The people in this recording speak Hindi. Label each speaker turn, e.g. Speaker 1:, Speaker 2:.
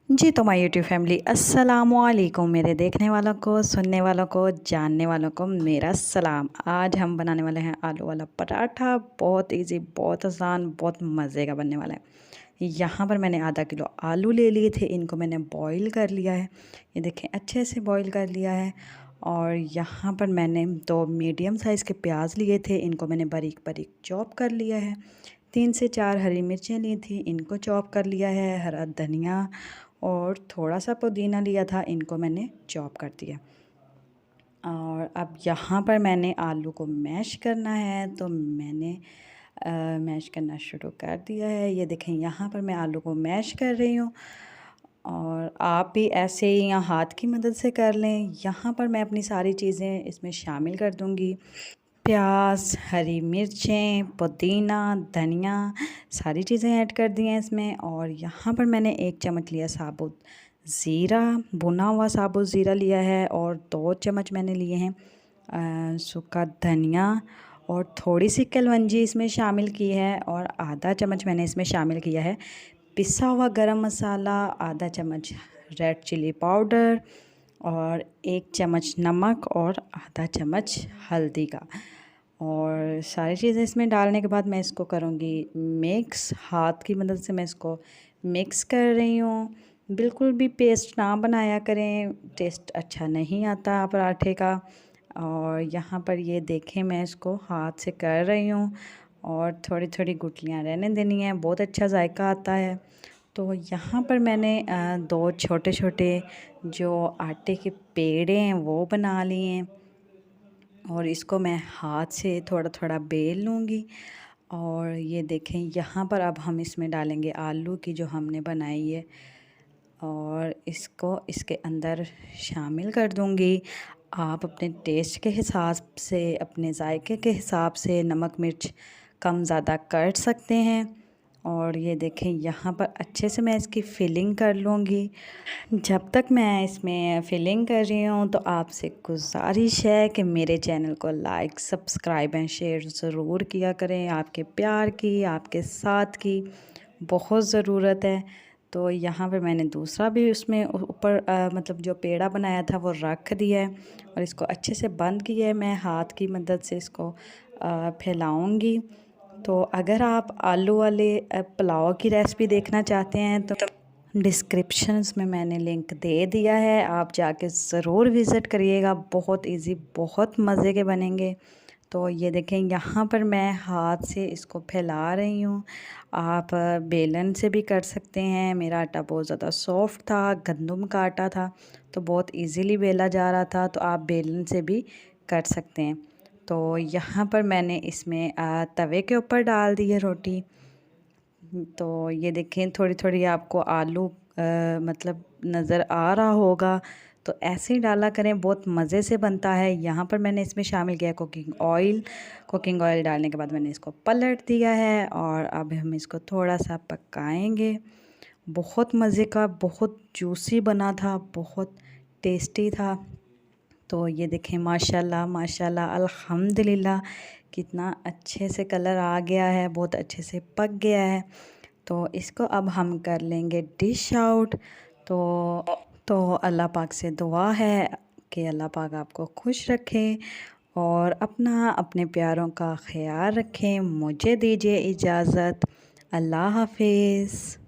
Speaker 1: जी तो माय यूट्यूब फैमिली अस्सलामुअलैकुम। मेरे देखने वालों को, सुनने वालों को, जानने वालों को मेरा सलाम। आज हम बनाने वाले हैं आलू वाला पराठा। बहुत इजी, बहुत आसान, बहुत मज़े का बनने वाला है। यहाँ पर मैंने आधा किलो आलू ले लिए थे, इनको मैंने बॉईल कर लिया है। ये देखें, अच्छे से बॉईल कर लिया है। और यहाँ पर मैंने 2 मीडियम साइज़ के प्याज लिए थे, इनको मैंने बारीक बारीक चॉप कर लिया है। 3 से 4 हरी मिर्चें ली थी, इनको चॉप कर लिया है। हरा धनिया और थोड़ा सा पुदीना लिया था, इनको मैंने चॉप कर दिया। और अब यहाँ पर मैंने आलू को मैश करना है, तो मैंने मैश करना शुरू कर दिया है। ये देखें, यहाँ पर मैं आलू को मैश कर रही हूँ और आप भी ऐसे ही या हाथ की मदद से कर लें। यहाँ पर मैं अपनी सारी चीज़ें इसमें शामिल कर दूँगी। प्याज, हरी मिर्चें, पुदीना, धनिया, सारी चीज़ें ऐड कर दी हैं इसमें। और यहाँ पर मैंने 1 चम्मच लिया साबुत ज़ीरा, भुना हुआ साबुत ज़ीरा लिया है। और 2 चम्मच मैंने लिए हैं सूखा धनिया। और थोड़ी सी कलवंजी इसमें शामिल की है। और आधा चम्मच मैंने इसमें शामिल किया है पिसा हुआ गरम मसाला, आधा चम्मच रेड चिली पाउडर, और 1 चम्मच नमक और आधा चम्मच हल्दी का। और सारी चीज़ें इसमें डालने के बाद मैं इसको करूँगी मिक्स। हाथ की मदद से मैं इसको मिक्स कर रही हूँ। बिल्कुल भी पेस्ट ना बनाया करें, टेस्ट अच्छा नहीं आता पराठे का। और यहाँ पर ये देखें, मैं इसको हाथ से कर रही हूँ और थोड़ी थोड़ी गुठलियाँ रहने देनी है, बहुत अच्छा जायका आता है। तो यहाँ पर मैंने 2 छोटे छोटे जो आटे के पेड़े हैं वो बना लिए हैं। और इसको मैं हाथ से थोड़ा थोड़ा बेल लूँगी। और ये देखें, यहाँ पर अब हम इसमें डालेंगे आलू की जो हमने बनाई है, और इसको इसके अंदर शामिल कर दूँगी। आप अपने टेस्ट के हिसाब से, अपने जायके के हिसाब से नमक मिर्च कम ज़्यादा कर सकते हैं। और ये देखें, यहाँ पर अच्छे से मैं इसकी फिलिंग कर लूँगी। जब तक मैं इसमें फिलिंग कर रही हूँ, तो आपसे गुजारिश है कि मेरे चैनल को लाइक, सब्सक्राइब एंड शेयर ज़रूर किया करें। आपके प्यार की, आपके साथ की बहुत ज़रूरत है। तो यहाँ पे मैंने दूसरा भी उसमें ऊपर मतलब जो पेड़ा बनाया था वो रख दिया है। और इसको अच्छे से बंद किया है। मैं हाथ की मदद से इसको फैलाऊँगी। तो अगर आप आलू वाले पुलाव की रेसिपी देखना चाहते हैं तो डिस्क्रिप्शंस में मैंने लिंक दे दिया है, आप जाके ज़रूर विज़िट करिएगा। बहुत इजी, बहुत मज़े के बनेंगे। तो ये देखें, यहाँ पर मैं हाथ से इसको फैला रही हूँ। आप बेलन से भी कर सकते हैं। मेरा आटा बहुत ज़्यादा सॉफ्ट था, गंदम का आटा था, तो बहुत इजीली बेला जा रहा था। तो आप बेलन से भी कर सकते हैं। तो यहाँ पर मैंने इसमें तवे के ऊपर डाल दी है रोटी। तो ये देखें, थोड़ी थोड़ी आपको आलू मतलब नज़र आ रहा होगा, तो ऐसे ही डाला करें, बहुत मज़े से बनता है। यहाँ पर मैंने इसमें शामिल किया कुकिंग ऑयल। कुकिंग ऑयल डालने के बाद मैंने इसको पलट दिया है और अब हम इसको थोड़ा सा पकाएंगे। बहुत मज़े का, बहुत जूसी बना था, बहुत टेस्टी था। तो ये देखें, माशाल्लाह माशाल्लाह अल्हम्दुलिल्लाह, कितना अच्छे से कलर आ गया है, बहुत अच्छे से पक गया है। तो इसको अब हम कर लेंगे डिश आउट। तो अल्लाह पाक से दुआ है कि अल्लाह पाक आपको खुश रखे और अपना, अपने प्यारों का ख्याल रखें। मुझे दीजिए इजाज़त। अल्लाह हाफिज़।